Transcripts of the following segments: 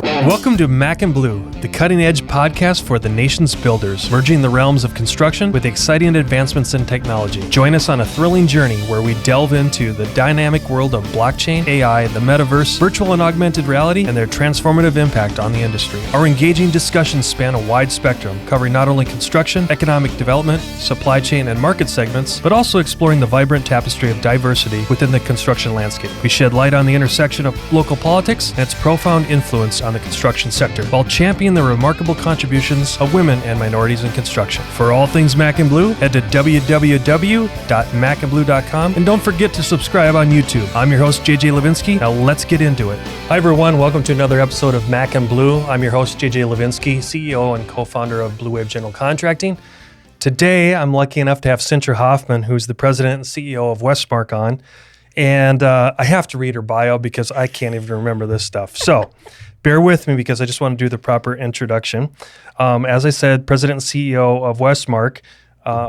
Welcome to Mac and Bleu, the cutting-edge podcast for the nation's builders, merging the realms of construction with exciting advancements in technology. Join us on a thrilling journey where we delve into the dynamic world of blockchain, AI, the metaverse, virtual and augmented reality, and their transformative impact on the industry. Our engaging discussions span a wide spectrum, covering not only construction, economic development, supply chain, and market segments, but also exploring the vibrant tapestry of diversity within the construction landscape. We shed light on the intersection of local politics and its profound influence on the construction sector, while championing the remarkable contributions of women and minorities in construction. For all things Mac and Bleu, head to www.macandbleu.com, and don't forget to subscribe on YouTube. I'm your host, JJ Levinsky. Now let's get into it. Hi everyone, welcome to another episode of Mac and Bleu. I'm your host, JJ Levinsky, CEO and co-founder of Blue Wave General Contracting. Today, I'm lucky enough to have Sintra Hoffman, who's the president and CEO of Westmarc on. And I have to read her bio because I can't even remember this stuff. So bear with me because I just want to do the proper introduction. As I said, president and CEO of Westmarc,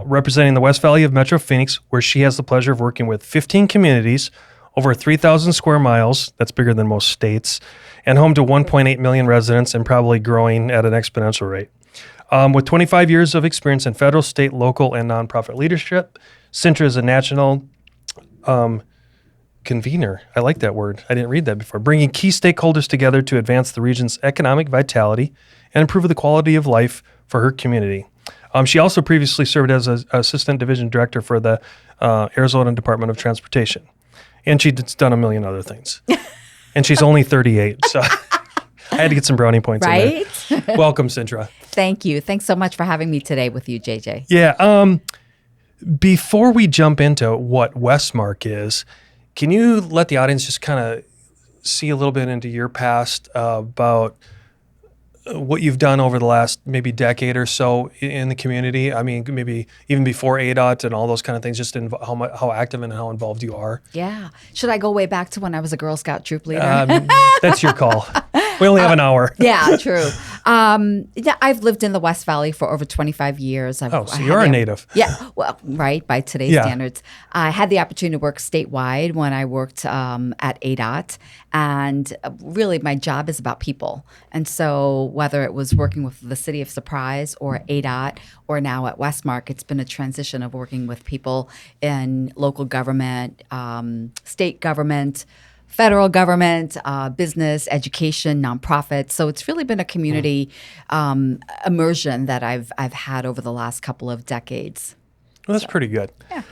representing the West Valley of Metro Phoenix, where she has the pleasure of working with 15 communities, over 3,000 square miles, that's bigger than most states, and home to 1.8 million residents and probably growing at an exponential rate. With 25 years of experience in federal, state, local, and nonprofit leadership, Sintra is a national convener. I like that word. I didn't read that before. Bringing key stakeholders together to advance the region's economic vitality and improve the quality of life for her community. She also previously served as an assistant division director for the Arizona Department of Transportation. And she's done a million other things. And she's only 38, so I had to get some brownie points in there. Welcome, Sintra. Thank you. Thanks so much for having me today with you, JJ. Yeah. Before we jump into what Westmarc is, can you let the audience just kind of see a little bit into your past about what you've done over the last maybe decade or so in the community? I mean, maybe even before ADOT and all those kind of things, just how active and how involved you are. Yeah. Should I go way back to when I was a Girl Scout troop leader? That's your call. We only have an hour. Yeah, true. I've lived in the West Valley for over 25 years. So you're a native. Yeah, well, right, by today's standards. I had the opportunity to work statewide when I worked at ADOT. And really, my job is about people. And so whether it was working with the City of Surprise or ADOT or now at Westmarc, it's been a transition of working with people in local government, state government, federal government, business, education, nonprofits. So it's really been a community immersion that I've had over the last couple of decades. Well, that's pretty good. Yeah.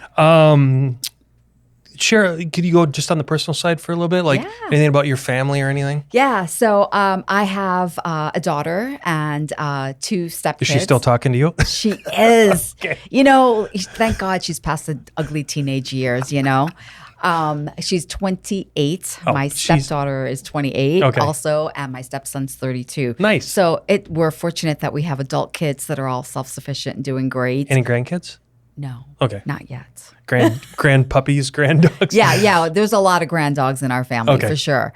Share, could you go just on the personal side for a little bit? Like anything about your family or anything? Yeah. So I have a daughter and two stepkids. Is she still talking to you? She is. Okay. You know, thank God she's past the ugly teenage years, you know. She's 28. My stepdaughter is 28 also, and my stepson's 32. Nice. So we're fortunate that we have adult kids that are all self-sufficient and doing great. Any grandkids? No. Okay. Not yet. Grand puppies, grand dogs? Yeah. There's a lot of grand dogs in our family for sure.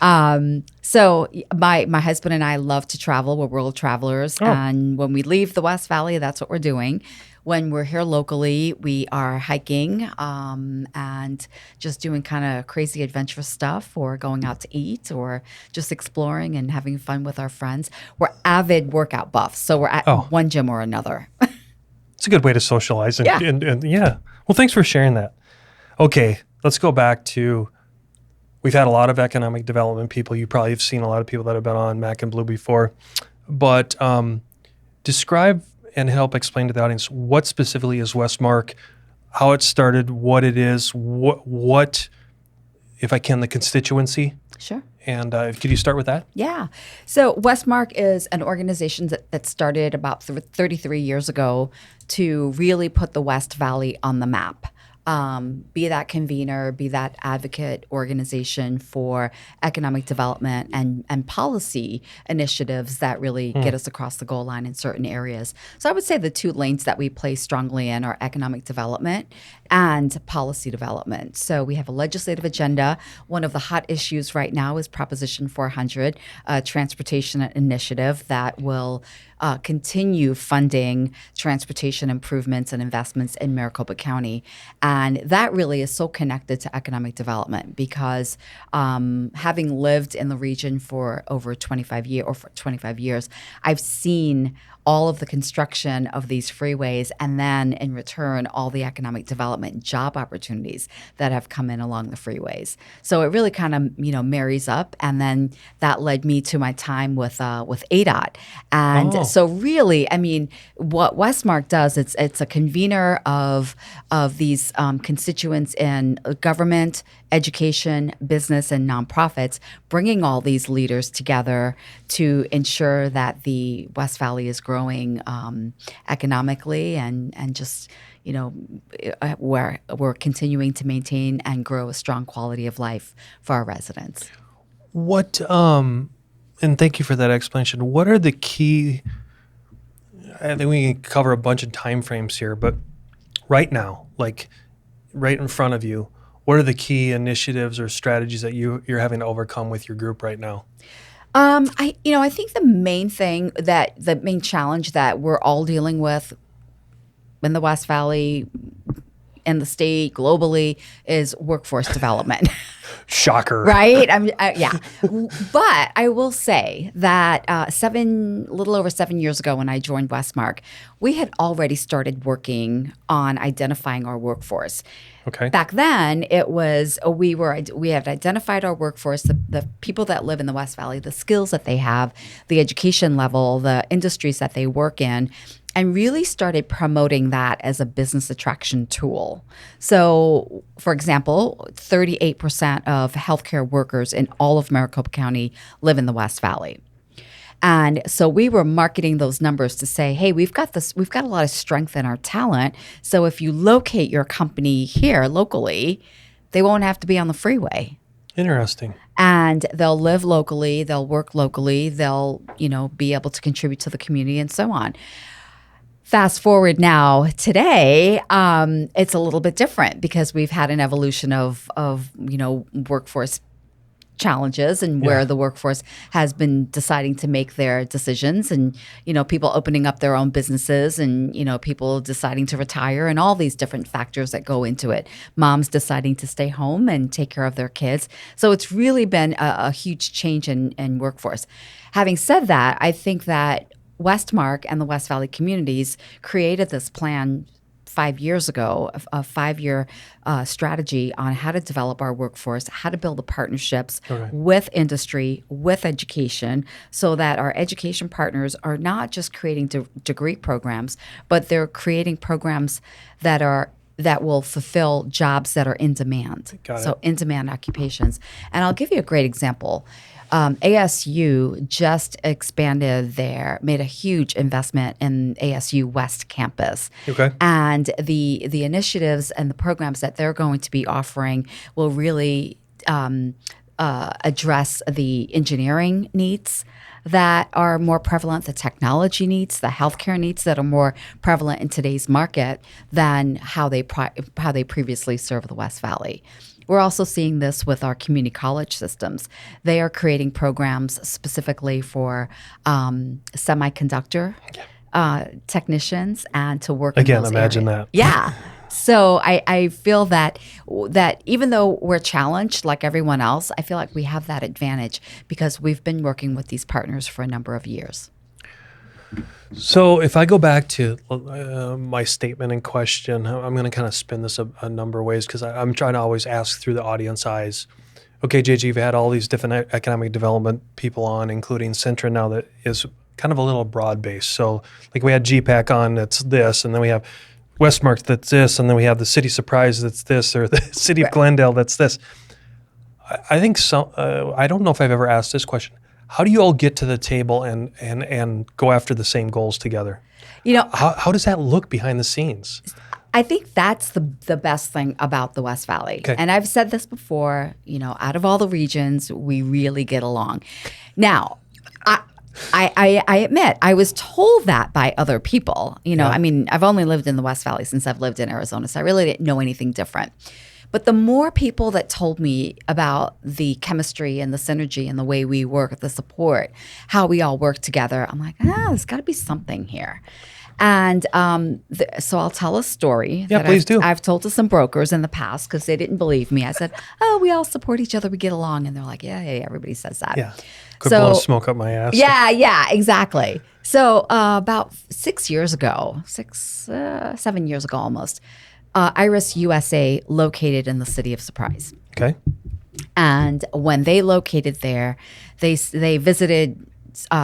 So my husband and I love to travel. We're world travelers. And when we leave the West Valley, that's what we're doing. When we're here locally, we are hiking and just doing kind of crazy adventurous stuff, or going out to eat, or just exploring and having fun with our friends. We're avid workout buffs, so we're at one gym or another. It's a good way to socialize. And well, thanks for sharing that. Okay, let's go back to, we've had a lot of economic development people. You probably have seen a lot of people that have been on Mac and Blue before. But describe and help explain to the audience what specifically is Westmarc, how it started, what it is, what if I can, the constituency. Sure. And could you start with that? Yeah. So Westmarc is an organization that started about 33 years ago to really put the West Valley on the map. Be that convener, be that advocate organization for economic development and policy initiatives that really get us across the goal line in certain areas. So I would say the two lanes that we play strongly in are economic development and policy development. So we have a legislative agenda. One of the hot issues right now is Proposition 400, a transportation initiative that will continue funding transportation improvements and investments in Maricopa County. And that really is so connected to economic development because having lived in the region for over 25 years, I've seen all of the construction of these freeways and then in return all the economic development and job opportunities that have come in along the freeways. So it really kind of marries up, and then that led me to my time with ADOT. And so really, I mean, what Westmarc does, it's a convener of these constituents in government, education, business, and nonprofits, bringing all these leaders together to ensure that the West Valley is growing economically and just, where we're continuing to maintain and grow a strong quality of life for our residents. What, and thank you for that explanation. What are the key, I think we can cover a bunch of time frames here, but right now, like right in front of you, what are the key initiatives or strategies that you're having to overcome with your group right now? I think the main challenge that we're all dealing with in the West Valley, in the state, globally, is workforce development. Shocker. Right? Yeah. But I will say that little over 7 years ago when I joined Westmarc, we had already started working on identifying our workforce. Okay. Back then, it was we had identified our workforce, the people that live in the West Valley, the skills that they have, the education level, the industries that they work in, and really started promoting that as a business attraction tool. So, for example, 38% of healthcare workers in all of Maricopa County live in the West Valley. And so we were marketing those numbers to say, hey, we've got a lot of strength in our talent. So if you locate your company here locally, they won't have to be on the freeway. Interesting. And they'll live locally, they'll work locally, they'll, be able to contribute to the community and so on. Fast forward now, today, it's a little bit different because we've had an evolution of workforce challenges and where the workforce has been deciding to make their decisions, and people opening up their own businesses, and people deciding to retire, and all these different factors that go into it. Moms deciding to stay home and take care of their kids. So it's really been a huge change in workforce. Having said that, I think that Westmarc and the West Valley communities created this plan 5 years ago, a 5-year strategy on how to develop our workforce, how to build the partnerships with industry, with education, so that our education partners are not just creating degree programs, but they're creating programs that will fulfill jobs that are in demand. So in-demand occupations. And I'll give you a great example. ASU just made a huge investment in ASU West Campus. Okay. And the initiatives and the programs that they're going to be offering will really address the engineering needs that are more prevalent, the technology needs, the healthcare needs that are more prevalent in today's market than how they previously served the West Valley. We're also seeing this with our community college systems. They are creating programs specifically for semiconductor technicians and to work in those imagine areas. that. Yeah. So I feel that even though we're challenged like everyone else, I feel like we have that advantage because we've been working with these partners for a number of years. So if I go back to my statement in question, I'm going to kind of spin this a number of ways because I'm trying to always ask through the audience eyes. Okay, JG, you've had all these different economic development people on, including Sintra now that is kind of a little broad-based. So like we had GPAC on that's this, and then we have Westmarc that's this, and then we have the City Surprise that's this, or the City of Glendale that's this. I think so. I don't know if I've ever asked this question. How do you all get to the table and go after the same goals together? How does that look behind the scenes? I think that's the best thing about the West Valley. Okay. And I've said this before, out of all the regions, we really get along. Now, I admit I was told that by other people. I mean, I've only lived in the West Valley since I've lived in Arizona, so I really didn't know anything different. But the more people that told me about the chemistry and the synergy and the way we work, the support, how we all work together, I'm like, there's got to be something here. And so I'll tell a story Yeah, that please do. I've told to some brokers in the past because they didn't believe me. I said, "Oh, we all support each other. We get along." And they're like, "Yeah, everybody says that." Yeah. Quit blowing smoke up my ass. Yeah, exactly. So about 7 years ago almost, Iris USA located in the city of Surprise. Okay. And when they located there, they visited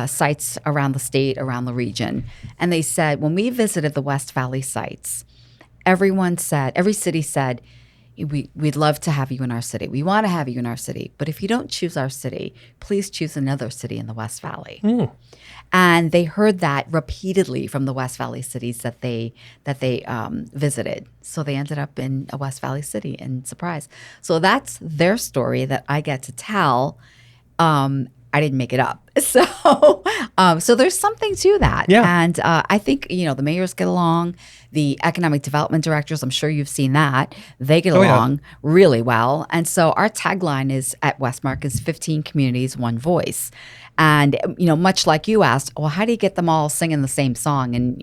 sites around the state, around the region. And they said, when we visited the West Valley sites, every city said, we'd love to have you in our city. We want to have you in our city. But if you don't choose our city, please choose another city in the West Valley. And they heard that repeatedly from the West Valley cities that they visited. So they ended up in a West Valley city in Surprise. So that's their story that I get to tell. I didn't make it up. So there's something to that. Yeah. And I think, the mayors get along. The economic development directors, I'm sure you've seen that. They get along really well. And so our tagline is at Westmarc is 15 communities, one voice. And, much like you asked, well, how do you get them all singing the same song and,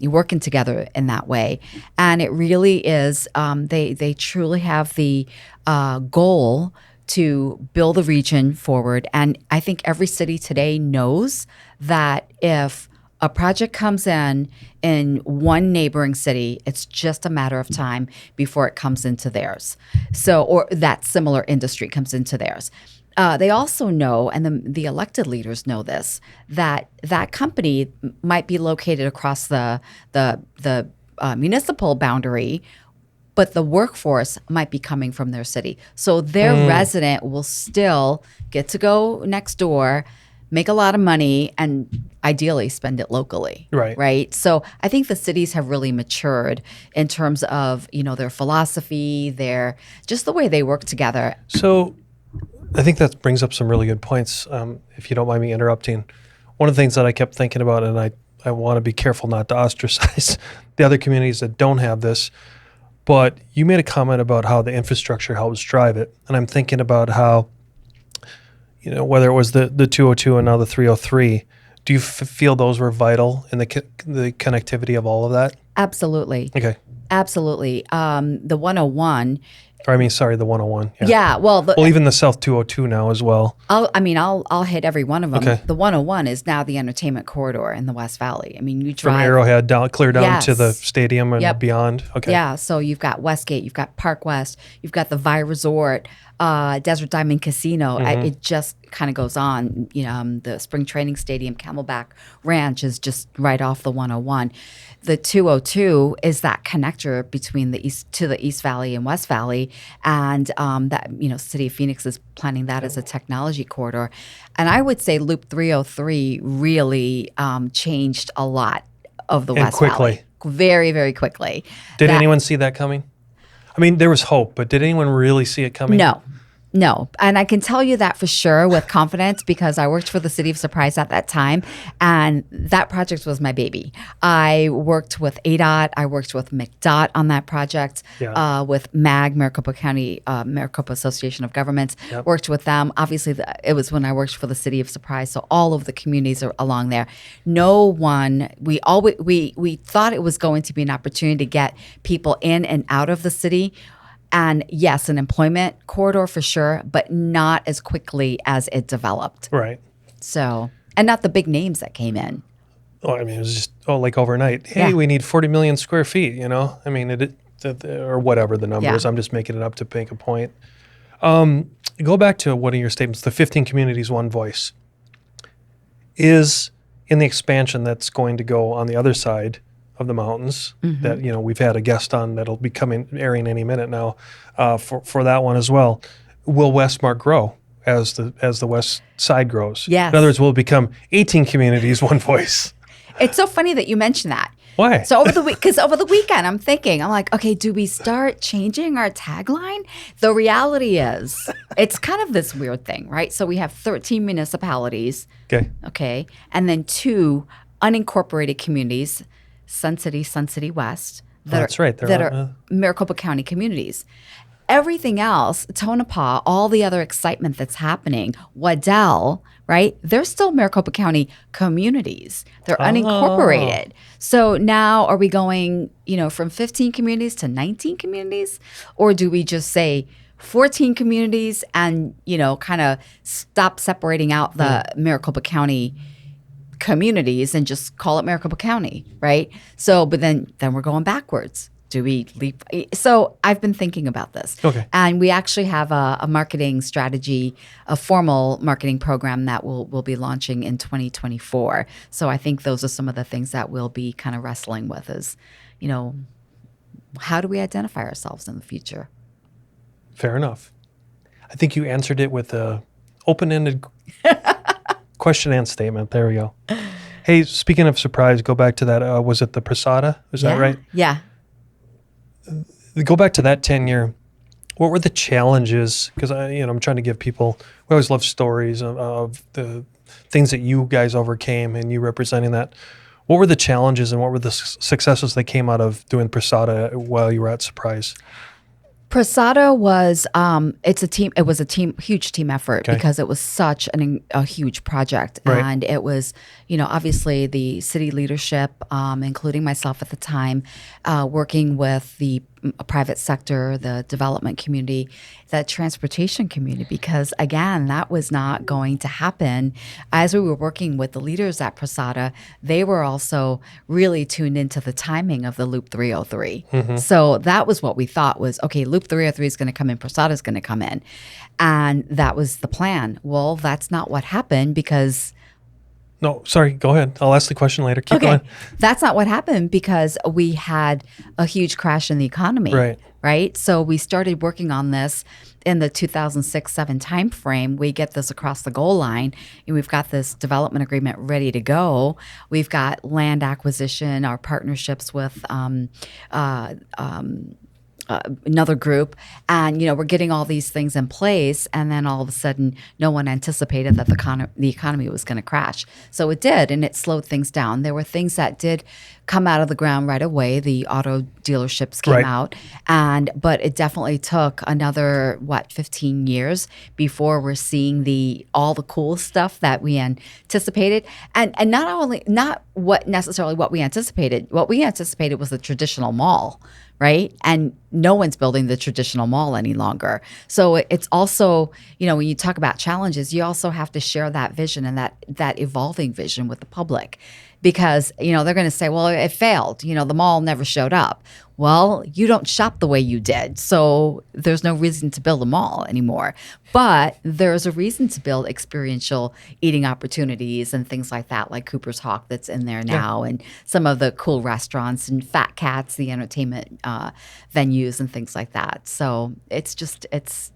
working together in that way? And it really is, they truly have the goal to build the region forward. And I think every city today knows that if a project comes in one neighboring city, it's just a matter of time before it comes into theirs. Or that similar industry comes into theirs. They also know, and the elected leaders know this, that company might be located across the municipal boundary, but the workforce might be coming from their city. So their resident will still get to go next door, make a lot of money, and ideally spend it locally. Right. So I think the cities have really matured in terms of, their philosophy, just the way they work together. So I think that brings up some really good points, if you don't mind me interrupting. One of the things that I kept thinking about, and I want to be careful not to ostracize the other communities that don't have this, but you made a comment about how the infrastructure helps drive it. And I'm thinking about how, whether it was the 202 and now the 303, do you feel those were vital in the connectivity of all of that? Absolutely. Okay. Absolutely. The 101. The 101. Yeah. Well, even the South 202 now as well. I'll hit every one of them. Okay. The 101 is now the entertainment corridor in the West Valley. I mean, you drive from Arrowhead clear down to the stadium and beyond. Okay. Yeah. So you've got Westgate, you've got Park West, you've got the Vi Resort, Desert Diamond Casino. It just kind of goes on. The Spring Training Stadium, Camelback Ranch is just right off the 101. The 202 is that connector between the East Valley and West Valley, and that City of Phoenix is planning that as a technology corridor. And I would say Loop 303 really changed a lot of the West Valley. Very, very quickly. Did anyone see that coming? I mean, there was hope, but did anyone really see it coming? No. And I can tell you that for sure with confidence because I worked for the City of Surprise at that time, and that project was my baby. I worked with ADOT. I worked with McDOT on that project, with MAG, Maricopa County, Maricopa Association of Governments. Worked with them. Obviously, it was when I worked for the City of Surprise, so all of the communities are along there. We thought it was going to be an opportunity to get people in and out of the city. And yes, an employment corridor for sure, but not as quickly as it developed. Right. So, and not the big names that came in. Oh, I mean, it was just, like overnight. Hey, we need 40 million square feet, I mean, or whatever the number is. I'm just making it up to make a point. Go back to one of your statements, the 15 communities, one voice. Is in the expansion that's going to go on the other side of the mountains that, we've had a guest on that'll be airing any minute now for that one as well. Will Westmarc grow as the west side grows? Yes. In other words, will it become 18 communities, one voice? It's so funny that you mentioned that. Why? So over the weekend, I'm like, okay, do we start changing our tagline? The reality is, it's kind of this weird thing, right? So we have 13 municipalities. Okay. And then 2 unincorporated communities, Sun City West, that are Maricopa County communities. everything else, Tonopah, all the other excitement that's happening, Waddell, right? They're still Maricopa County communities. They're unincorporated. So now are we going, from 15 communities to 19 communities? Or do we just say 14 communities and, kind of stop separating out the Maricopa County communities and just call it Maricopa County, right? So, but then we're going backwards. Do we leave? So I've been thinking about this. Okay. And we actually have a marketing strategy, a formal marketing program that we'll be launching in 2024. So I think those are some of the things that we'll be kind of wrestling with is, how do we identify ourselves in the future? Fair enough. I think you answered it with a open-ended question and statement. There we go. Hey, speaking of surprise, go back to that. Was it the Prasada? Is that right? Yeah. Go back to that tenure. What were the challenges? Because I'm trying to give people. We always love stories of the things that you guys overcame, and you representing that. What were the challenges, and what were the successes that came out of doing Prasada while you were at Surprise? Prasada was It was a huge team effort because it was such a huge project, and it was obviously the city leadership, including myself at the time, working with the private sector, the development community, the transportation community, because again, that was not going to happen. As we were working with the leaders at Prasada, they were also really tuned into the timing of the Loop 303. Mm-hmm. So that was what we thought was, okay, Loop 303 is going to come in, Prasada is going to come in. And that was the plan. Well, that's not what happened because... No, sorry, go ahead. I'll ask the question later. Keep going. That's not what happened because we had a huge crash in the economy. Right? So we started working on this in the 2006-07 timeframe. We get this across the goal line, and we've got this development agreement ready to go. We've got land acquisition, our partnerships with another group, and we're getting all these things in place, and then all of a sudden no one anticipated that the economy was going to crash. So it did, and it slowed things down. There were things that did come out of the ground right away. The auto dealerships came out, but it definitely took another 15 years before we're seeing all the cool stuff that we anticipated, and not what necessarily what we anticipated. What we anticipated was the traditional mall. Right? And no one's building the traditional mall any longer. So it's also, when you talk about challenges, you also have to share that vision and that evolving vision with the public. Because, they're going to say, well, it failed. The mall never showed up. Well, you don't shop the way you did. So there's no reason to build a mall anymore. But there's a reason to build experiential eating opportunities and things like that, like Cooper's Hawk that's in there now, and some of the cool restaurants and Fat Cats, the entertainment venues and things like that. So it's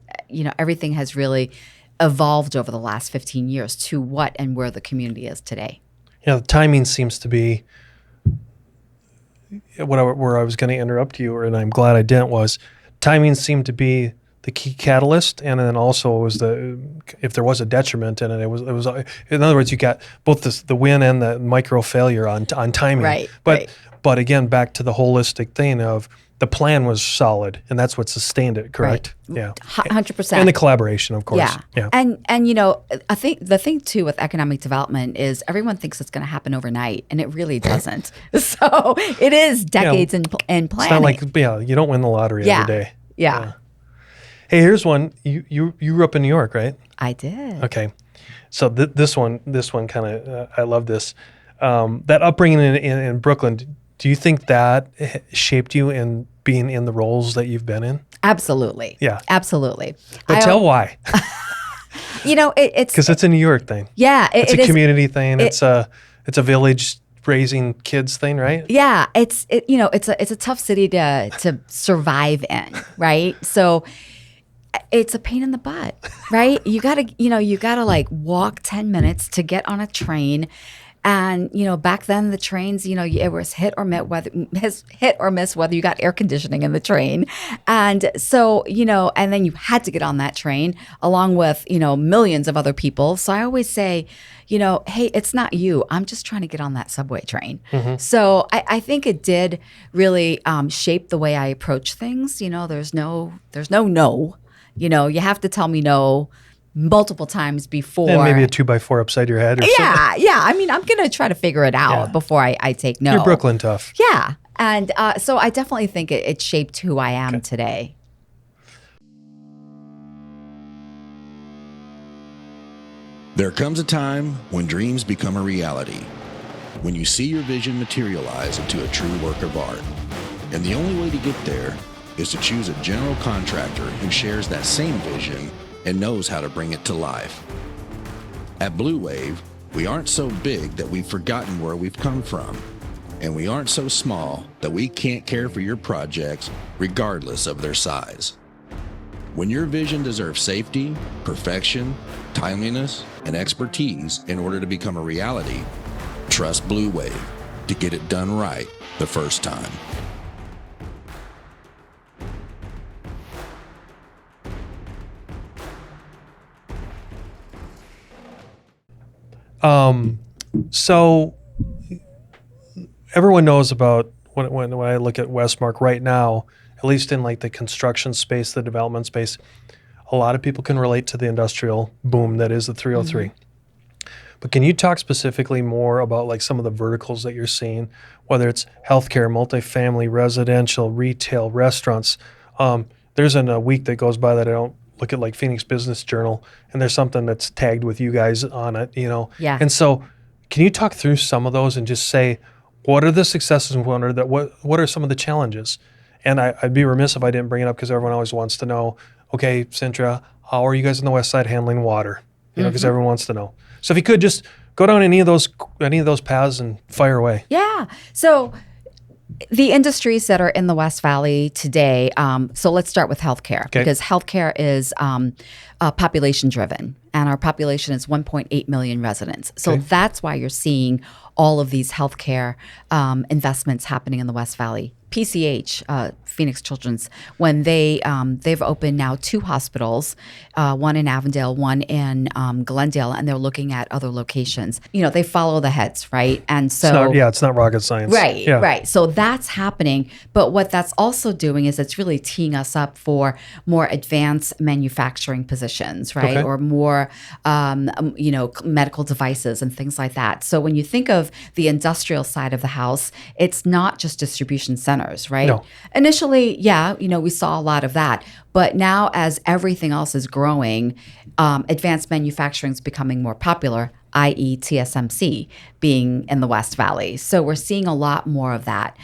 everything has really evolved over the last 15 years to what and where the community is today. Yeah, the timing seems to be where I was going to interrupt you, and I'm glad I didn't, was timing seemed to be the key catalyst, and then also was if there was a detriment in it, it was in other words, you got both the win and the micro failure on timing. But again, back to the holistic thing of the plan was solid, and that's what sustained it, correct? Right. Yeah. 100%. And the collaboration, of course. Yeah. And I think the thing too with economic development is everyone thinks it's going to happen overnight, and it really doesn't. So it is decades in planning. It's not like you don't win the lottery every day. Yeah. Hey, here's one. You grew up in New York, right? I did. Okay. So this one kind of I love this. That upbringing in Brooklyn. Do you think that shaped you in being in the roles that you've been in? Absolutely. Yeah. Absolutely. But tell why. It's because it's a New York thing. Yeah, it's a community thing. It's a village raising kids thing, right? Yeah, it's a tough city to survive in, right? So it's a pain in the butt, right? You gotta like walk 10 minutes to get on a train. And, back then the trains, it was hit or miss whether you got air conditioning in the train. And so, and then you had to get on that train along with, millions of other people. So I always say, hey, it's not you. I'm just trying to get on that subway train. So I think it did really shape the way I approach things. There's no no. You have to tell me no multiple times before. And maybe a 2x4 upside your head or something. Yeah. I mean, I'm going to try to figure it out before I take no. You're Brooklyn tough. Yeah. And so I definitely think it shaped who I am today. There comes a time when dreams become a reality, when you see your vision materialize into a true work of art. And the only way to get there is to choose a general contractor who shares that same vision and knows how to bring it to life. At Blue Wave, we aren't so big that we've forgotten where we've come from, and we aren't so small that we can't care for your projects regardless of their size. When your vision deserves safety, perfection, timeliness, and expertise in order to become a reality, trust Blue Wave to get it done right the first time. So everyone knows about when I look at Westmarc right now, at least in like the construction space, the development space, a lot of people can relate to the industrial boom that is the 303. But can you talk specifically more about like some of the verticals that you're seeing, whether it's healthcare, multifamily, residential, retail, restaurants? There's a week that goes by that I don't look at like Phoenix Business Journal, and there's something that's tagged with you guys on it, Yeah. And so can you talk through some of those and just say, what are the successes and what are some of the challenges? And I'd be remiss if I didn't bring it up because everyone always wants to know, okay, Sintra, how are you guys on the west side handling water? Because everyone wants to know. So if you could just go down any of those paths and fire away. Yeah. So the industries that are in the West Valley today, so let's start with healthcare, because healthcare is population driven, and our population is 1.8 million residents. So that's why you're seeing all of these healthcare investments happening in the West Valley. PCH, Phoenix Children's, when they've opened now 2 hospitals, one in Avondale, one in Glendale, and they're looking at other locations. They follow the heads, right? And so it's not rocket science. Right, right. So that's happening. But what that's also doing is it's really teeing us up for more advanced manufacturing positions, right? Or more, medical devices and things like that. So when you think of the industrial side of the house, it's not just distribution centers, right? No. Initially, we saw a lot of that. But now as everything else is growing, advanced manufacturing is becoming more popular, i.e. TSMC being in the West Valley. So we're seeing a lot more of that.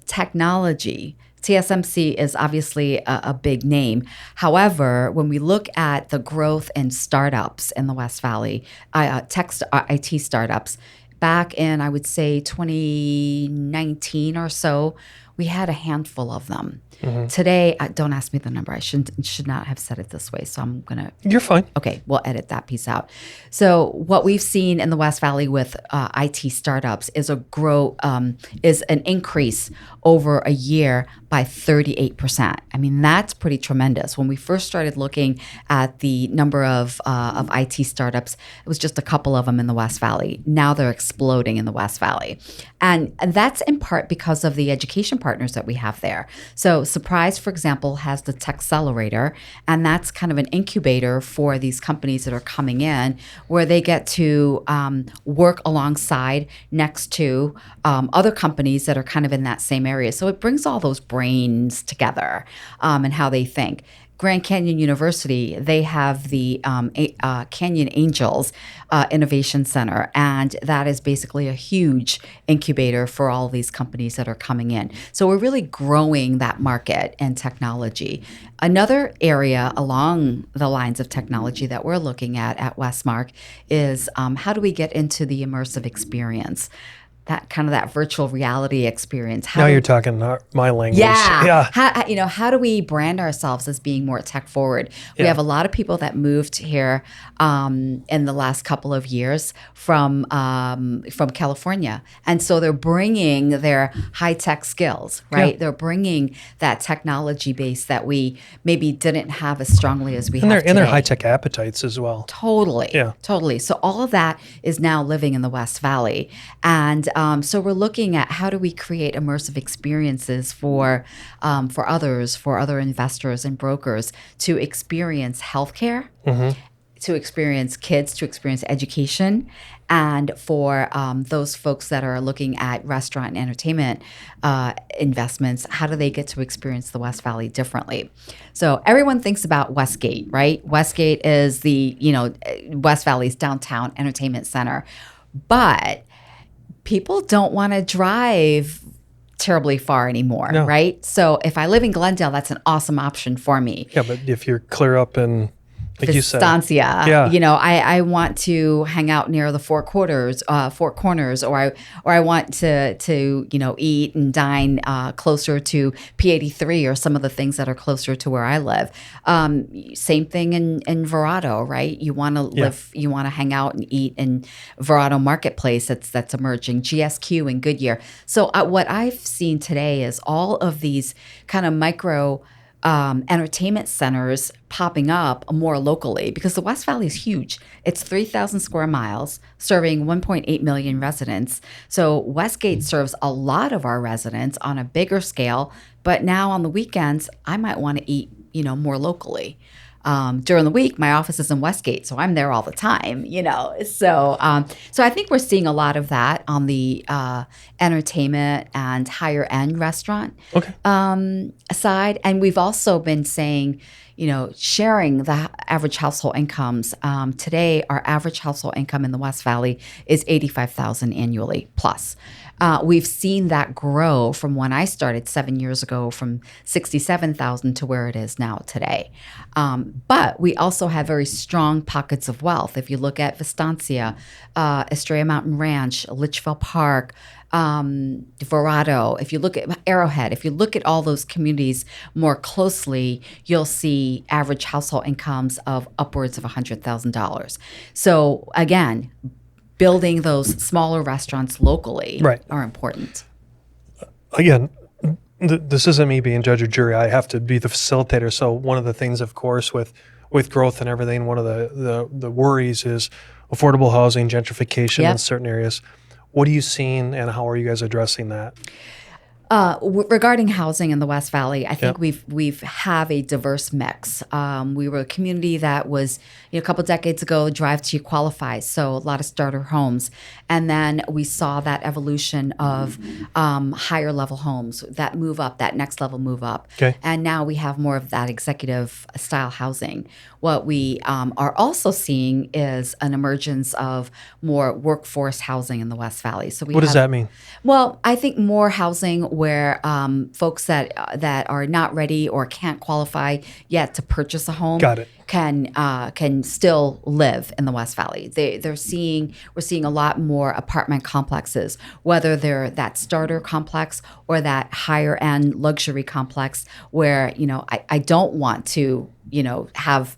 Technology. TSMC is obviously a big name. However, when we look at the growth in startups in the West Valley, IT startups, back in, I would say, 2019 or so, we had a handful of them. Today, don't ask me the number. I should not have said it this way, so I'm going to... You're fine. Okay, we'll edit that piece out. So what we've seen in the West Valley with IT startups is is an increase over a year by 38%. I mean, that's pretty tremendous. When we first started looking at the number of IT startups, it was just a couple of them in the West Valley. Now they're exploding in the West Valley. And that's in part because of the education partners that we have there. So Surprise, for example, has the Techcelerator, and that's kind of an incubator for these companies that are coming in, where they get to work alongside next to other companies that are kind of in that same area. So it brings all those brains together and how they think. Grand Canyon University, they have the Canyon Angels Innovation Center, and that is basically a huge incubator for all these companies that are coming in. So we're really growing that market and technology. Another area along the lines of technology that we're looking at Westmarc is how do we get into the immersive experience? that virtual reality experience. Now you're talking my language. Yeah. How do we brand ourselves as being more tech forward? We have a lot of people that moved here in the last couple of years from California, and so they're bringing their high tech skills, right? Yeah. They're bringing that technology base that we maybe didn't have as strongly as we have today. And their high tech appetites as well. Totally. Yeah. Totally. So all of that is now living in the West Valley. And so we're looking at how do we create immersive experiences for others, for other investors and brokers to experience healthcare, to experience kids, to experience education, and for those folks that are looking at restaurant and entertainment investments, how do they get to experience the West Valley differently? So everyone thinks about Westgate, right? Westgate is the, West Valley's downtown entertainment center. But people don't want to drive terribly far anymore, right? So if I live in Glendale, that's an awesome option for me. Yeah, but if you're clear up in, like you said, Estancia, I want to hang out near the Four Corners, or I want to eat and dine closer to P83 or some of the things that are closer to where I live. Same thing in Verrado, right? You want to live, you want to hang out and eat in Verrado Marketplace that's emerging, GSQ and Goodyear. So what I've seen today is all of these kind of micro entertainment centers popping up more locally because the West Valley is huge. It's 3,000 square miles, serving 1.8 million residents. So Westgate serves a lot of our residents on a bigger scale, but now on the weekends, I might want to eat, more locally. During the week, my office is in Westgate, so I'm there all the time, So I think we're seeing a lot of that on the entertainment and higher end restaurant side. And we've also been saying, sharing the average household incomes. Today, our average household income in the West Valley is $85,000 annually plus. We've seen that grow from when I started 7 years ago from $67,000 to where it is now today. But we also have very strong pockets of wealth. If you look at Vistancia, Estrella Mountain Ranch, Litchfield Park, Verrado, if you look at Arrowhead, if you look at all those communities more closely, you'll see average household incomes of upwards of $100,000. So again, building those smaller restaurants locally are important. Again, this isn't me being judge or jury. I have to be the facilitator. So one of the things, of course, with growth and everything, one of the worries is affordable housing, gentrification in certain areas. What are you seeing, and how are you guys addressing that? Regarding housing in the West Valley, I think we've have a diverse mix. We were a community that was, a couple decades ago, drive to qualify, so a lot of starter homes, and then we saw that evolution of higher level homes, that move up, that next level move up, and now we have more of that executive style housing. What we are also seeing is an emergence of more workforce housing in the West Valley. So what does that mean? Well, I think more housing where folks that are not ready or can't qualify yet to purchase a home can still live in the West Valley. We're seeing a lot more apartment complexes, whether they're that starter complex or that higher end luxury complex where I don't want to have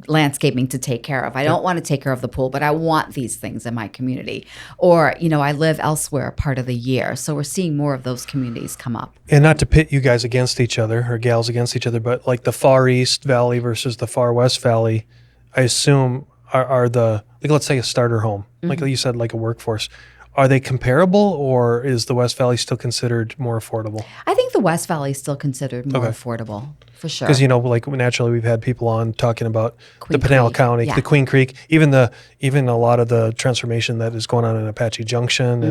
landscaping to take care of. I don't want to take care of the pool, but I want these things in my community. Or, I live elsewhere part of the year. So we're seeing more of those communities come up. And not to pit you guys against each other or gals against each other, but like the far East Valley versus the far West Valley, I assume are the, like, let's say a starter home, like you said, like a workforce. Are they comparable, or is the West Valley still considered more affordable? I think the West Valley is still considered more affordable, for sure. Because like naturally we've had people on talking about the Pinal County, the Queen Creek, even a lot of the transformation that is going on in Apache Junction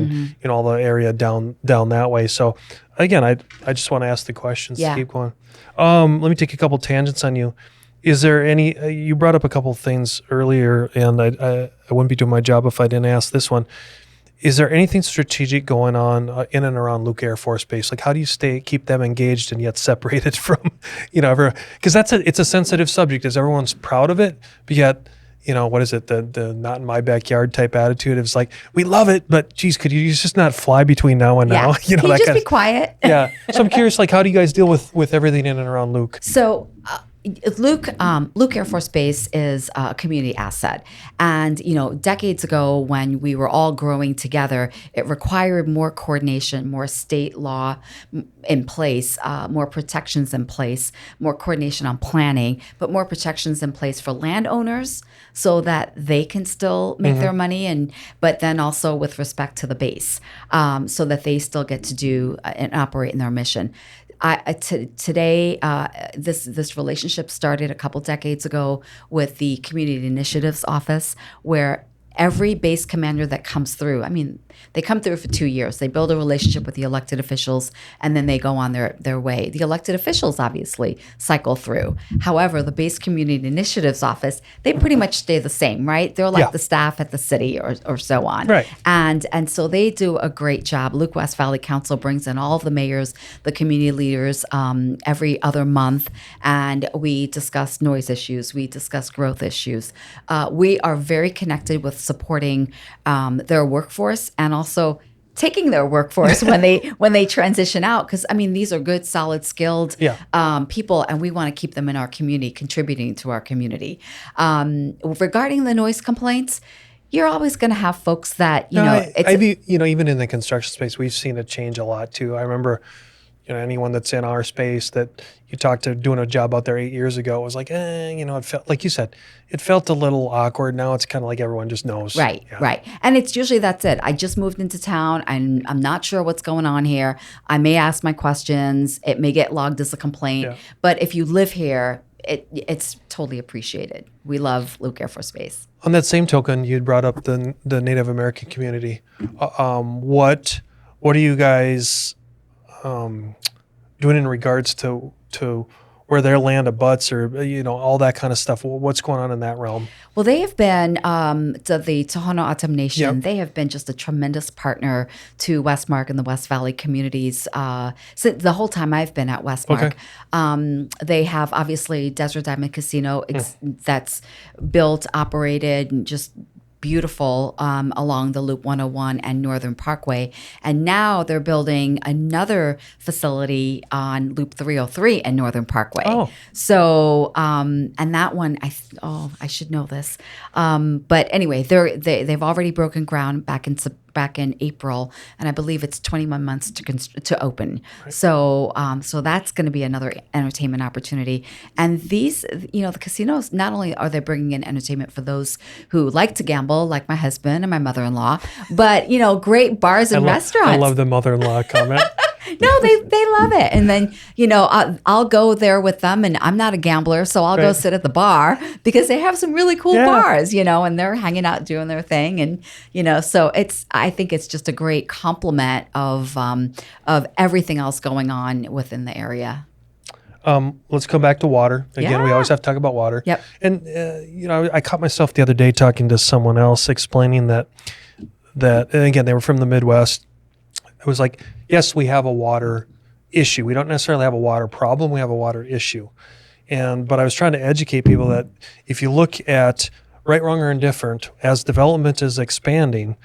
and all the area down that way. So again, I just want to ask the questions to keep going. Let me take a couple tangents on you. Is there any? You brought up a couple things earlier, and I wouldn't be doing my job if I didn't ask this one. Is there anything strategic going on in and around Luke Air Force Base? Like, how do you keep them engaged and yet separated from, everyone? Because it's a sensitive subject. Is everyone's proud of it, but yet, what is it? The not in my backyard type attitude. It's like, we love it, but geez, could you just not fly between now and now? Can you that just be quiet? Yeah. So I'm curious, like, how do you guys deal with everything in and around Luke? So Luke Air Force Base is a community asset. And, decades ago when we were all growing together, it required more coordination, more state law in place, more protections in place, more coordination on planning, but more protections in place for landowners so that they can still make their money, but then also with respect to the base, so that they still get to do and operate in their mission. Today, this relationship started a couple decades ago with the Community Initiatives Office, where every base commander that comes through, they come through for 2 years. They build a relationship with the elected officials, and then they go on their way. The elected officials obviously cycle through. However, the base Community Initiatives Office, they pretty much stay the same, right? They're like the staff at the city or so on. Right. And so they do a great job. Luke West Valley Council brings in all of the mayors, the community leaders every other month, and we discuss noise issues. We discuss growth issues. We are very connected with supporting their workforce and also taking their workforce when they transition out, because these are good, solid, skilled people, and we want to keep them in our community, contributing to our community. Regarding the noise complaints, you're always going to have folks that even in the construction space, we've seen it change a lot too. I remember, anyone that's in our space that you talked to doing a job out there 8 years ago, it was like, it felt, like you said, it felt a little awkward. Now it's kind of like everyone just knows. Right. And it's usually that's it. I just moved into town. I'm not sure what's going on here. I may ask my questions. It may get logged as a complaint. Yeah. But if you live here, it's totally appreciated. We love Luke Air Force Base. On that same token, you'd brought up the Native American community. What are you guys doing in regards to where their land abuts, or all that kind of stuff? What's going on in that realm? Well, they have been to the Tohono O'odham Nation. Yep. They have been just a tremendous partner to Westmarc and the West Valley communities since the whole time I've been at Westmarc. Okay. They have obviously Desert Diamond Casino that's built, operated, and just beautiful along the Loop 101 and Northern Parkway. And now they're building another facility on Loop 303 and Northern Parkway. Oh. So, and that one, I should know this. But anyway, they've already broken ground back in April, and I believe it's 21 months to open. Right. So that's going to be another entertainment opportunity. And these, the casinos, not only are they bringing in entertainment for those who like to gamble, like my husband and my mother-in-law, but great bars and restaurants. I love the mother-in-law comment. No, they love it. And then, I'll go there with them, and I'm not a gambler, so I'll go sit at the bar because they have some really cool bars, and they're hanging out doing their thing. And, so I think it's just a great complement of everything else going on within the area. Let's come back to water. Again, we always have to talk about water. Yep. And, I caught myself the other day talking to someone else explaining that, and again, they were from the Midwest. It was like, yes, we have a water issue. We don't necessarily have a water problem. We have a water issue. But I was trying to educate people that if you look at right, wrong, or indifferent, as development is expanding,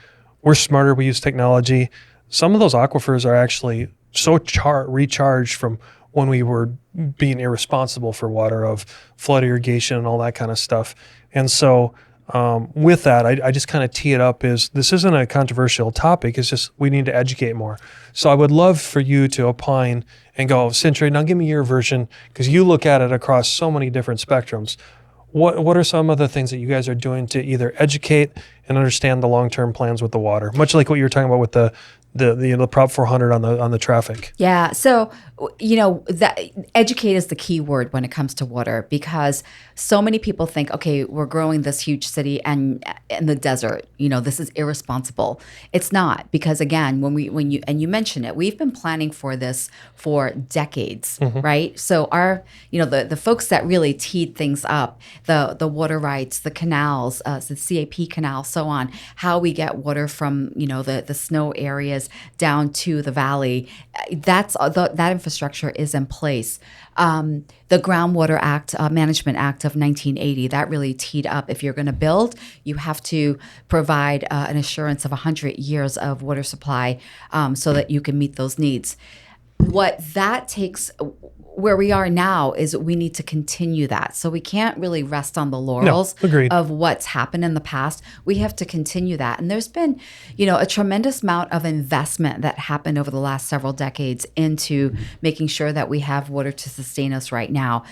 we're smarter. We use technology. Some of those aquifers are actually so recharged from when we were being irresponsible for water, of flood irrigation and all that kind of stuff. And so with that, I just kind of tee it up as this isn't a controversial topic. It's just we need to educate more. So I would love for you to opine and go, Sintra, now give me your version, because you look at it across so many different spectrums. What are some of the things that you guys are doing to either educate and understand the long-term plans with the water? Much like what you were talking about with the Prop 400 on the traffic. Yeah. So, that educate is the key word when it comes to water, because so many people think, okay, we're growing this huge city and in the desert, this is irresponsible. It's not, because again, when you mention it, we've been planning for this for decades, right? So our, the folks that really teed things up, the water rights, the canals, the CAP canal. So so on, how we get water from, the snow areas down to the valley. That infrastructure is in place. The Groundwater Act, Management Act of 1980, that really teed up. If you're going to build, you have to provide an assurance of 100 years of water supply so that you can meet those needs. What that takes, where we are now, is we need to continue that. So we can't really rest on the laurels of what's happened in the past. We have to continue that. And there's been, a tremendous amount of investment that happened over the last several decades into making sure that we have water to sustain us right now.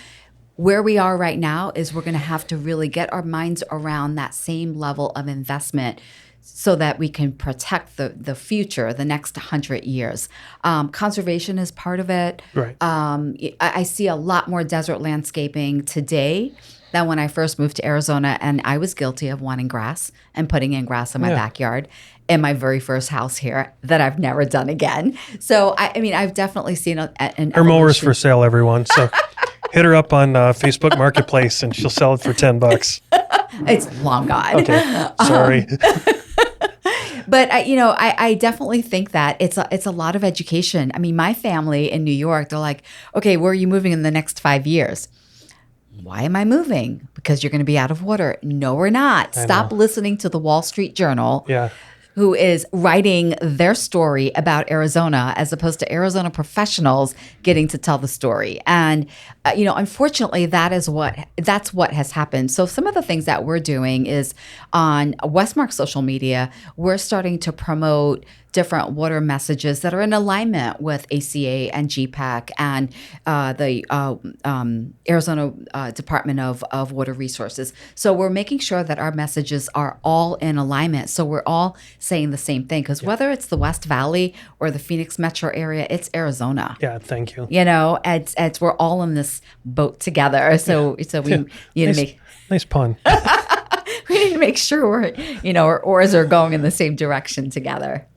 Where we are right now is we're going to have to really get our minds around that same level of investment so that we can protect the future, the next 100 years. Conservation is part of it. Right. I see a lot more desert landscaping today than when I first moved to Arizona, and I was guilty of wanting grass and putting in grass in my backyard in my very first house here that I've never done again. So, I've definitely seen an evolution. Her mower's for sale, everyone. So hit her up on Facebook Marketplace, and she'll sell it for $10. It's long gone. Okay, sorry. But I definitely think that it's a lot of education. My family in New York, they're like, okay, where are you moving in the next 5 years? Why am I moving? Because you're going to be out of water. No, we're not. Stop listening to the Wall Street Journal. Yeah. Who is writing their story about Arizona as opposed to Arizona professionals getting to tell the story. And, unfortunately, that's what has happened. So some of the things that we're doing is on Westmarc social media, we're starting to promote different water messages that are in alignment with ACA and GPAC and the Arizona Department of Water Resources. So we're making sure that our messages are all in alignment. So we're all saying the same thing, because whether it's the West Valley or the Phoenix metro area, it's Arizona. Yeah, thank you. It's we're all in this boat together. So we need to make nice pun. we need to make sure our oars are going in the same direction together.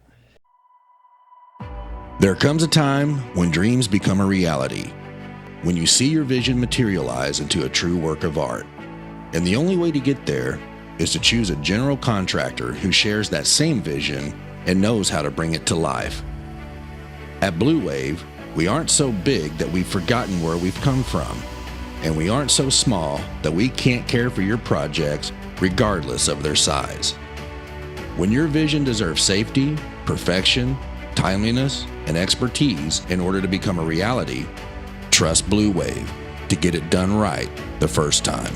There comes a time when dreams become a reality, when you see your vision materialize into a true work of art. And the only way to get there is to choose a general contractor who shares that same vision and knows how to bring it to life. At Blue Wave, we aren't so big that we've forgotten where we've come from, and we aren't so small that we can't care for your projects regardless of their size. When your vision deserves safety, perfection, timeliness, and expertise in order to become a reality, trust Blue Wave to get it done right the first time.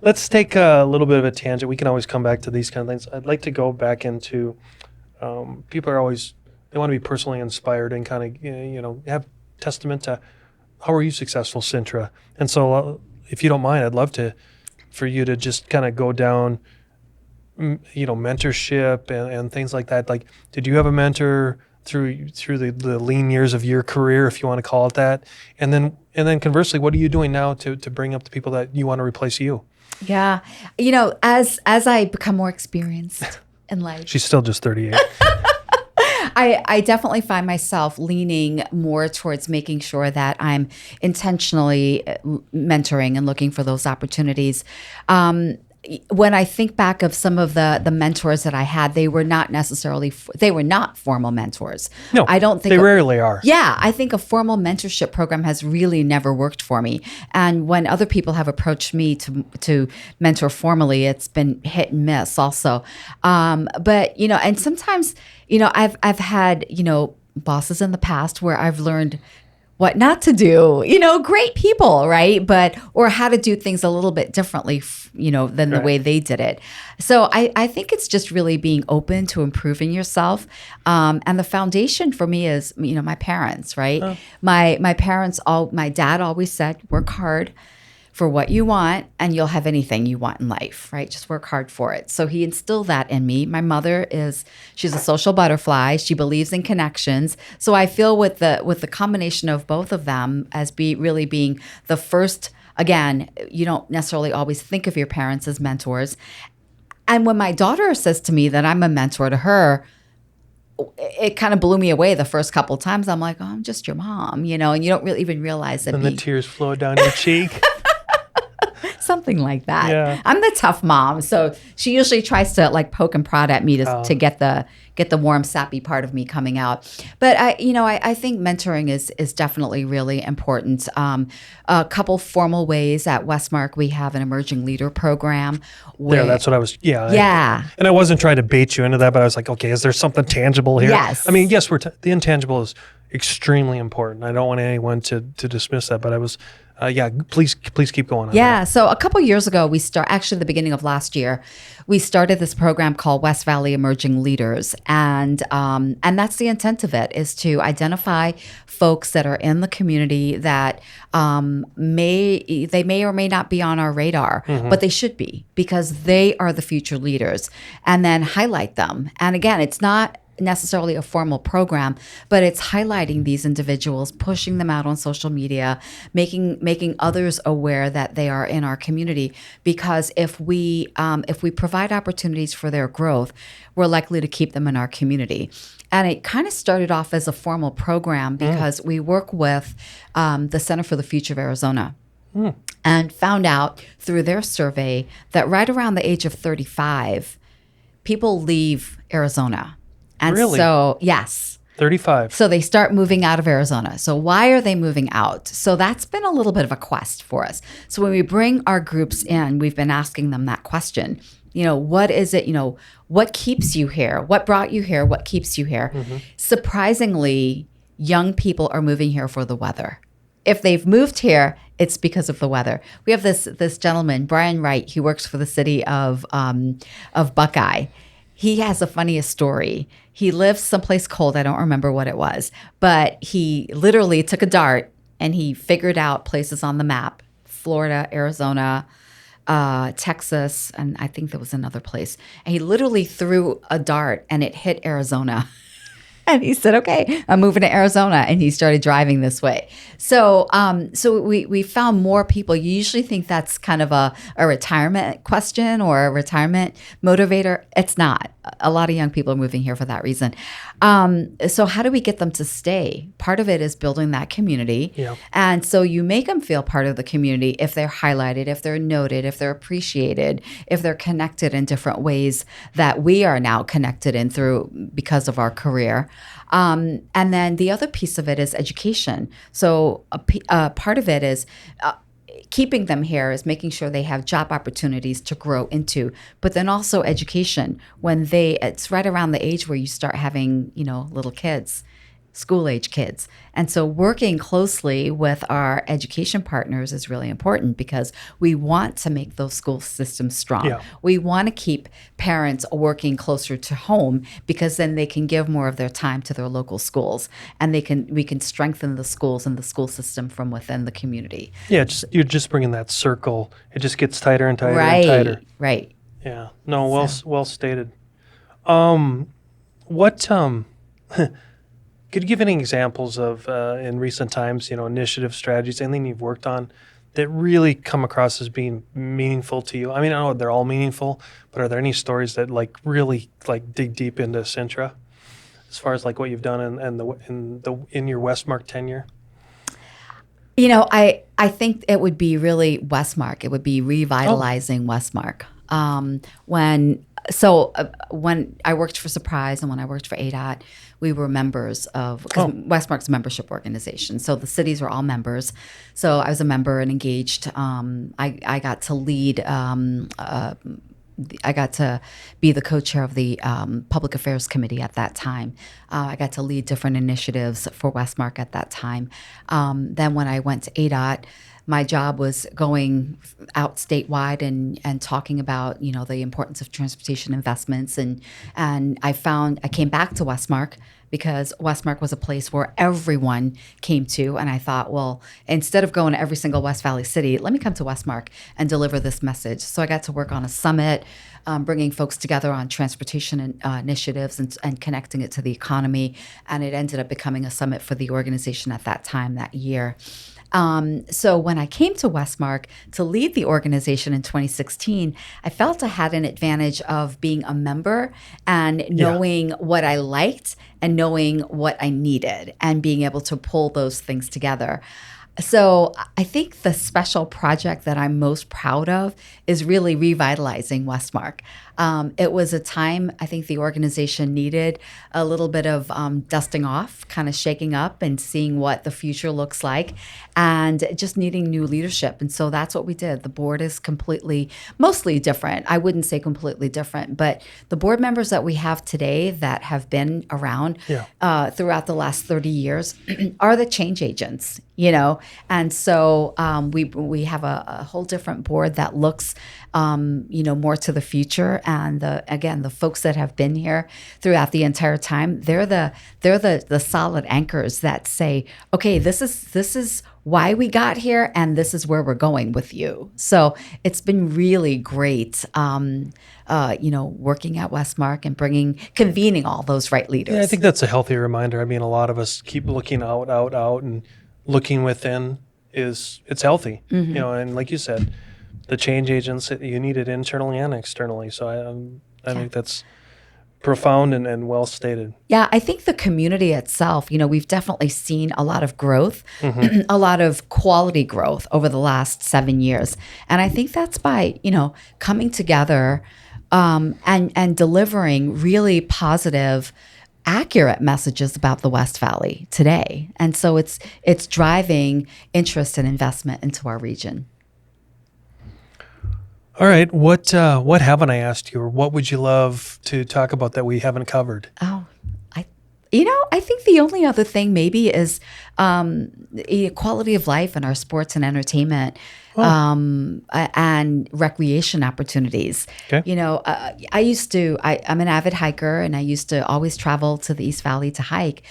Let's take a little bit of a tangent. We can always come back to these kind of things. I'd like to go back into people are always, they want to be personally inspired and kind of, have testament to how are you successful, Sintra? And so if you don't mind, I'd love for you to just kind of go down, mentorship and things like that. Like, did you have a mentor through the lean years of your career, if you want to call it that? And then conversely, what are you doing now to bring up the people that you want to replace you? Yeah. As I become more experienced in life. She's still just 38. I definitely find myself leaning more towards making sure that I'm intentionally mentoring and looking for those opportunities. When I think back of some of the mentors that I had, they were not formal mentors. No, I don't think they rarely are. Yeah, I think a formal mentorship program has really never worked for me. And when other people have approached me to mentor formally, it's been hit and miss also. But and sometimes I've had bosses in the past where I've learned what not to do, great people, right? Or how to do things a little bit differently, than the way they did it. So I think it's just really being open to improving yourself. And the foundation for me is, my parents, right? Oh. My parents, my dad always said, work hard for what you want and you'll have anything you want in life, right? Just work hard for it. So he instilled that in me. My mother she's a social butterfly. She believes in connections. So I feel with the combination of both of them as really being the first again, you don't necessarily always think of your parents as mentors. And when my daughter says to me that I'm a mentor to her, it kind of blew me away the first couple of times. I'm like, oh, I'm just your mom, and you don't really even realize that. And the tears flow down your cheek. Something like that. Yeah. I'm the tough mom, so she usually tries to like poke and prod at me to get the warm, sappy part of me coming out. But I think mentoring is definitely really important. A couple formal ways at Westmarc, we have an emerging leader program. Yeah, that's what I was. Yeah. Yeah. And I wasn't trying to bait you into that, but I was like, okay, is there something tangible here? Yes. I mean, yes, the intangible is extremely important. I don't want anyone to dismiss that, but I was. Please keep going on. Yeah. So a couple years ago, actually the beginning of last year, we started this program called West Valley Emerging Leaders. And that's the intent of it, is to identify folks that are in the community that may or may not be on our radar, but they should be, because they are the future leaders, and then highlight them. And again, it's not necessarily a formal program, but it's highlighting these individuals, pushing them out on social media, making others aware that they are in our community. Because if we provide opportunities for their growth, we're likely to keep them in our community. And it kind of started off as a formal program because we work with the Center for the Future of Arizona. And found out through their survey that right around the age of 35, people leave Arizona. And really? So, yes. 35. So they start moving out of Arizona. So why are they moving out? So that's been a little bit of a quest for us. So when we bring our groups in, we've been asking them that question. What is it? What keeps you here? What brought you here? What keeps you here? Surprisingly, young people are moving here for the weather. If they've moved here, it's because of the weather. We have this gentleman, Brian Wright. He works for the city of Buckeye. He has the funniest story. He lives someplace cold. I don't remember what it was, but he literally took a dart and he figured out places on the map: Florida, Arizona, Texas, and I think there was another place. And he literally threw a dart and it hit Arizona. And he said, okay, I'm moving to Arizona. And he started driving this way. So we found more people. You usually think that's kind of a retirement question or a retirement motivator. It's not. A lot of young people are moving here for that reason. So how do we get them to stay? Part of it is building that community. Yeah. And so you make them feel part of the community if they're highlighted, if they're noted, if they're appreciated, if they're connected in different ways that we are now connected in because of our career. And then the other piece of it is education. So a part of it is keeping them here, is making sure they have job opportunities to grow into, but then also education. It's right around the age where you start having, little kids, school age kids. And so working closely with our education partners is really important, because we want to make those school systems strong. Yeah. We want to keep parents working closer to home, because then they can give more of their time to their local schools, and we can strengthen the schools and the school system from within the community. Yeah, you're just bringing that circle. It just gets tighter and tighter and tighter. Right. Yeah. No, well stated. What could you give any examples of, in recent times, initiative strategies, anything you've worked on that really come across as being meaningful to you? I mean, I know they're all meaningful, but are there any stories that really dig deep into Sintra, as far as what you've done in your Westmarc tenure? I think it would be really Westmarc. It would be revitalizing Westmarc. When I worked for Surprise and when I worked for ADOT, we were members of, because Westmarc's a membership organization. So the cities were all members. So I was a member and engaged. I got to lead, I got to be the co-chair of the Public Affairs Committee at that time. I got to lead different initiatives for Westmarc at that time. Then when I went to ADOT, my job was going out statewide and talking about, the importance of transportation investments. And I came back to Westmarc because Westmarc was a place where everyone came to. And I thought, well, instead of going to every single West Valley city, let me come to Westmarc and deliver this message. So I got to work on a summit bringing folks together on transportation initiatives and connecting it to the economy. And it ended up becoming a summit for the organization at that time that year. So when I came to Westmarc to lead the organization in 2016, I felt I had an advantage of being a member and knowing what I liked and knowing what I needed and being able to pull those things together. So I think the special project that I'm most proud of is really revitalizing Westmarc. It was a time I think the organization needed a little bit of dusting off, kind of shaking up and seeing what the future looks like and just needing new leadership. And so that's what we did. The board is mostly different. I wouldn't say completely different, but the board members that we have today that have been around throughout the last 30 years are the change agents, And so we have a whole different board that looks, more to the future. And the folks that have been here throughout the entire time, they're the solid anchors that say, okay, this is why we got here, and this is where we're going with you. So it's been really great, working at Westmarc and convening all those right leaders. Yeah, I think that's a healthy reminder. I mean, a lot of us keep looking out, and looking within it's healthy, Mm-hmm. And like you said, the change agents, you need it internally and externally. So I think that's profound and well stated. Yeah, I think the community itself, we've definitely seen a lot of growth, Mm-hmm. a lot of quality growth over the last 7 years. And I think that's by, coming together and delivering really positive, accurate messages about the West Valley today. And so it's driving interest and investment into our region. All right. What haven't I asked you, or what would you love to talk about that we haven't covered? Oh, I think the only other thing maybe is quality of life in our sports and entertainment and recreation opportunities. Okay. I'm an avid hiker, and I used to always travel to the East Valley to hike.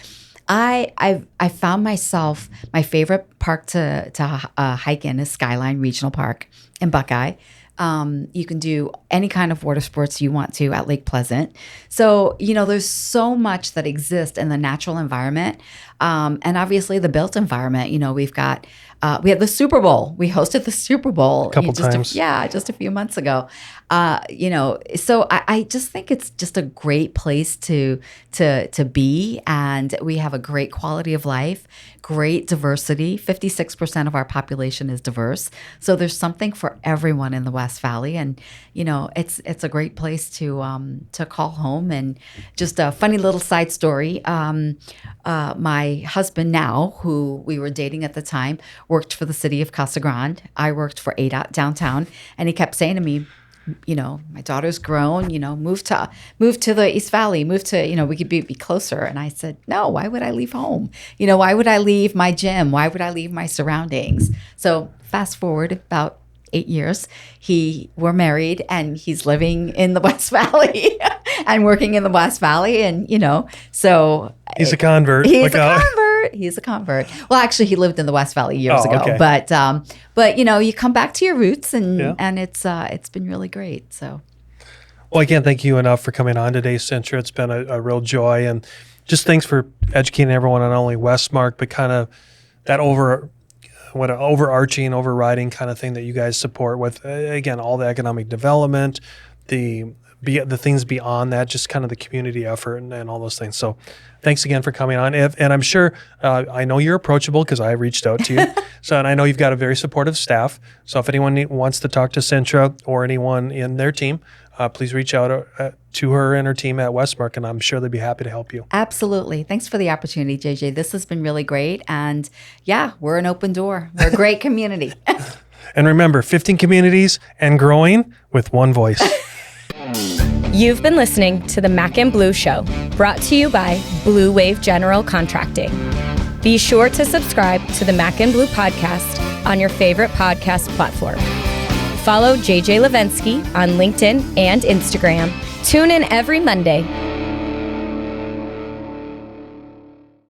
I found myself, my favorite park to hike in is Skyline Regional Park in Buckeye. You can do any kind of water sports you want to at Lake Pleasant. So, there's so much that exists in the natural environment. And obviously the built environment, we had the Super Bowl. We hosted the Super Bowl a couple times. just a few months ago. So I just think it's just a great place to be, and we have a great quality of life, great diversity. 56% of our population is diverse, so there's something for everyone in the West Valley, and it's a great place to call home. And just a funny little side story. My husband now, who we were dating at the time, worked for the city of Casa Grande. I worked for ADOT downtown, and he kept saying to me, my daughter's grown, move to the East Valley, we could be closer. And I said, no, why would I leave home? Why would I leave my gym? Why would I leave my surroundings? So fast forward about 8 years, we're married, and he's living in the West Valley and working in the West Valley. And, so he's a convert. He's a convert. Well, actually, he lived in the West Valley years ago. Okay. But you come back to your roots, and it's been really great. So, well, I can't thank you enough for coming on today, Sintra. It's been a real joy, and just thanks for educating everyone on not only Westmarc, but kind of that overarching, overriding kind of thing that you guys support with, again, all the economic development, the things beyond that, just kind of the community effort and all those things. So thanks again for coming on. And I'm sure, I know you're approachable because I reached out to you. And I know you've got a very supportive staff. So if anyone wants to talk to Sintra or anyone in their team, please reach out to her and her team at Westmarc, and I'm sure they'd be happy to help you. Absolutely. Thanks for the opportunity, JJ. This has been really great. And we're an open door. We're a great community. And remember, 15 communities and growing with one voice. You've been listening to the Mac and Blue Show, brought to you by Blue Wave General Contracting. Be sure to subscribe to the Mac and Blue podcast on your favorite podcast platform. Follow JJ Levinsky on LinkedIn and Instagram. Tune in every Monday